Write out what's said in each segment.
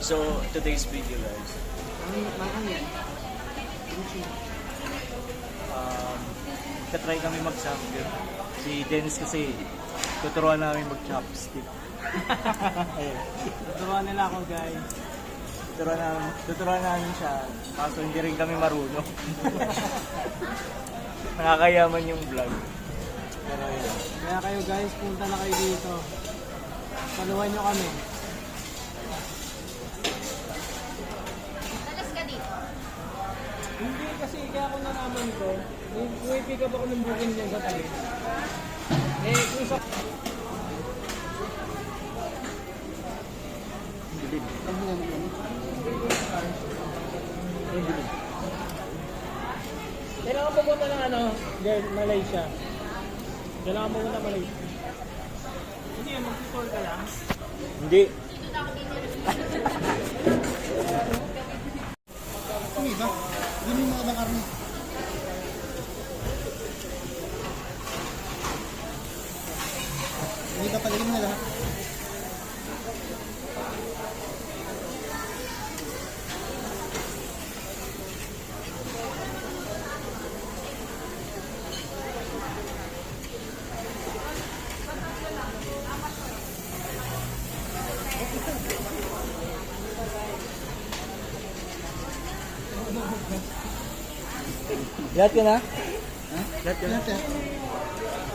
So, today's video guys, Ano yan? katry kami mag-samgyup. Si Dennis kasi, tuturuan namin mag-chopstick. Ayun. Tuturuan nila ako, guys. Tuturuan namin siya, kaso hindi rin kami marunong. Nakakayaman yung vlog. Pero yun. Kaya kayo, guys, punta na kayo dito. Paluhan nyo kami. Talas ka dito. Hindi kasi kaya ako nalaman ko, may pick up ako ng booking niya sa tabi. Kung sa... Kailangan pumunta ng girl, Malaysia. Kailangan pumunta Malaysia. Hindi yan, mag-tour ka lang. Hindi. Hindi ba? Hindi mo mga karne. Hindi ka palagin mo na lahat. Lahat ka na? Ha? Lahat ka na? Lahat yan.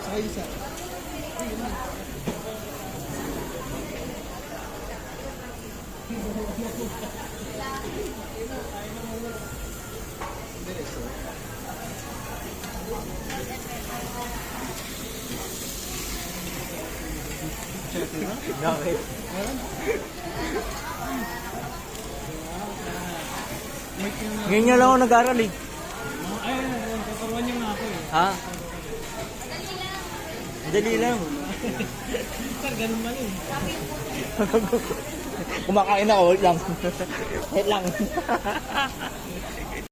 Saka isa. Bakit? Ngayon nga lang ako nag-aral eh. Ayun, tuturuan niyo nga ako eh. Ha? Dali lang. Sir, ganun ba yun? Kumakain ako, wait lang. Wait lang.